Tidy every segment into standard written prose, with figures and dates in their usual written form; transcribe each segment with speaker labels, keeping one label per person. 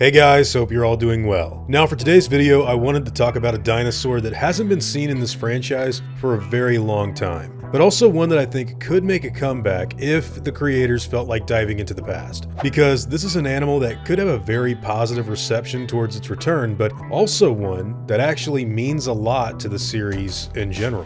Speaker 1: Hey guys, hope you're all doing well. Now for today's video, I wanted to talk about a dinosaur that hasn't been seen in this franchise for a very long time, but also one that I think could make a comeback if the creators felt like diving into the past. Because this is an animal that could have a very positive reception towards its return, but also one that actually means a lot to the series in general.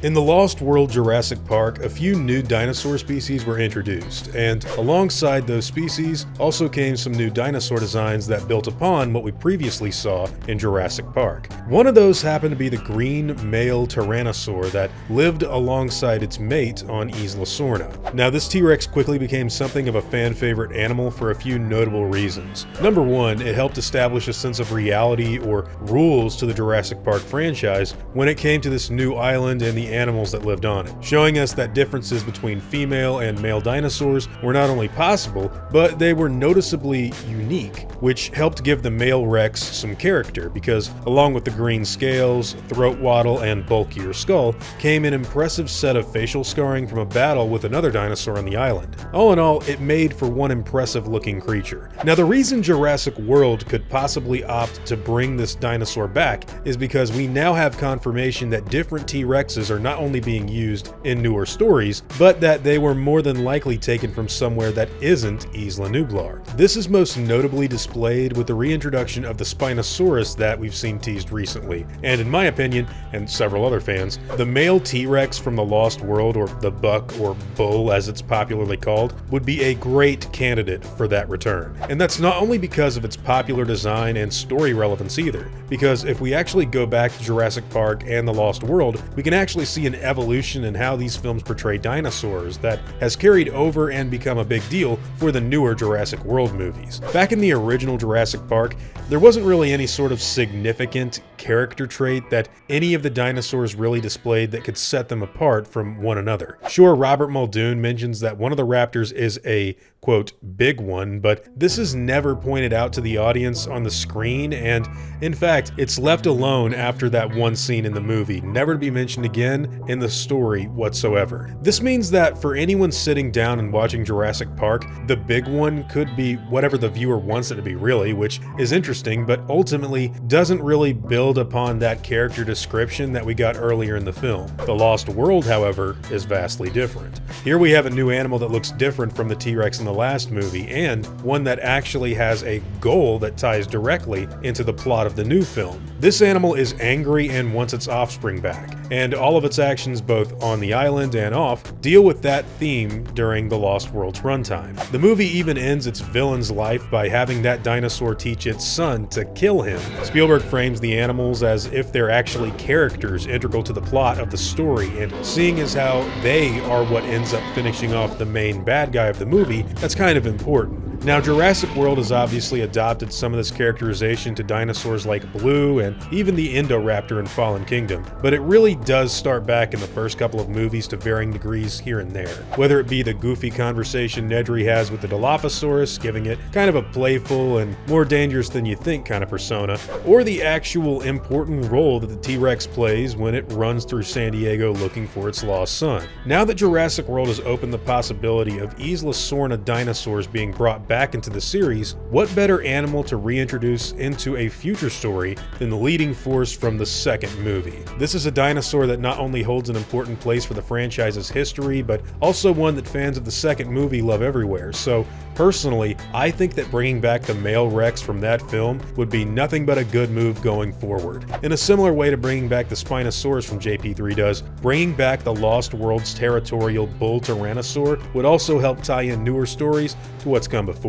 Speaker 1: In the Lost World Jurassic Park, a few new dinosaur species were introduced, and alongside those species also came some new dinosaur designs that built upon what we previously saw in Jurassic Park. One of those happened to be the green male Tyrannosaur that lived alongside its mate on Isla Sorna. Now this T-Rex quickly became something of a fan favorite animal for a few notable reasons. Number one, it helped establish a sense of reality or rules to the Jurassic Park franchise when it came to this new island and the animals that lived on it, showing us that differences between female and male dinosaurs were not only possible, but they were noticeably unique, which helped give the male Rex some character because along with the green scales, throat wattle, and bulkier skull came an impressive set of facial scarring from a battle with another dinosaur on the island. All in all, it made for one impressive looking creature. Now the reason Jurassic World could possibly opt to bring this dinosaur back is because we now have confirmation that different T-Rexes are not only being used in newer stories, but that they were more than likely taken from somewhere that isn't Isla Nublar. This is most notably displayed with the reintroduction of the Spinosaurus that we've seen teased recently, and in my opinion, and several other fans, the male T-Rex from the Lost World, or the buck or bull as it's popularly called, would be a great candidate for that return. And that's not only because of its popular design and story relevance either, because if we actually go back to Jurassic Park and the Lost World, we can actually see an evolution in how these films portray dinosaurs that has carried over and become a big deal for the newer Jurassic World movies. Back in the original Jurassic Park, there wasn't really any sort of significant character trait that any of the dinosaurs really displayed that could set them apart from one another. Sure, Robert Muldoon mentions that one of the raptors is a quote, big one, but this is never pointed out to the audience on the screen, and in fact, it's left alone after that one scene in the movie, never to be mentioned again in the story whatsoever. This means that for anyone sitting down and watching Jurassic Park, the big one could be whatever the viewer wants it to be really, which is interesting, but ultimately doesn't really build upon that character description that we got earlier in the film. The Lost World, however, is vastly different. Here we have a new animal that looks different from the T-Rex in the last movie, and one that actually has a goal that ties directly into the plot of the new film. This animal is angry and wants its offspring back, and all of its actions both on the island and off deal with that theme during the Lost World's runtime. The movie even ends its villain's life by having that dinosaur teach its son to kill him. Spielberg frames the animals as if they're actually characters integral to the plot of the story, and seeing as how they are what ends up finishing off the main bad guy of the movie, that's kind of important. Now, Jurassic World has obviously adopted some of this characterization to dinosaurs like Blue and even the Indoraptor in Fallen Kingdom, but it really does start back in the first couple of movies to varying degrees here and there. Whether it be the goofy conversation Nedry has with the Dilophosaurus, giving it kind of a playful and more dangerous than you think kind of persona, or the actual important role that the T-Rex plays when it runs through Santiago looking for its lost son. Now that Jurassic World has opened the possibility of Isla Sorna dinosaurs being brought back into the series, what better animal to reintroduce into a future story than the leading force from the second movie? This is a dinosaur that not only holds an important place for the franchise's history, but also one that fans of the second movie love everywhere. So personally, I think that bringing back the male Rex from that film would be nothing but a good move going forward. In a similar way to bringing back the Spinosaurus from JP3 does, bringing back the Lost World's territorial bull Tyrannosaur would also help tie in newer stories to what's come before.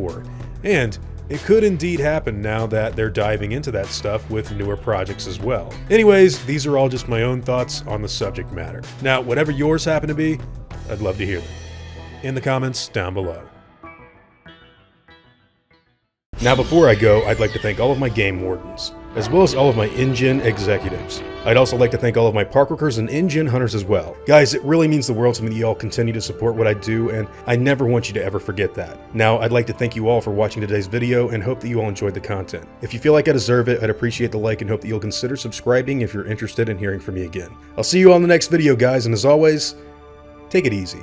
Speaker 1: And it could indeed happen now that they're diving into that stuff with newer projects as well. Anyways, these are all just my own thoughts on the subject matter. Now, whatever yours happen to be, I'd love to hear them in the comments down below. Now before I go, I'd like to thank all of my game wardens, as well as all of my InGen executives. I'd also like to thank all of my park workers and InGen hunters as well. Guys, it really means the world to me that you all continue to support what I do, and I never want you to ever forget that. Now, I'd like to thank you all for watching today's video and hope that you all enjoyed the content. If you feel like I deserve it, I'd appreciate the like and hope that you'll consider subscribing if you're interested in hearing from me again. I'll see you all in the next video, guys, and as always, take it easy.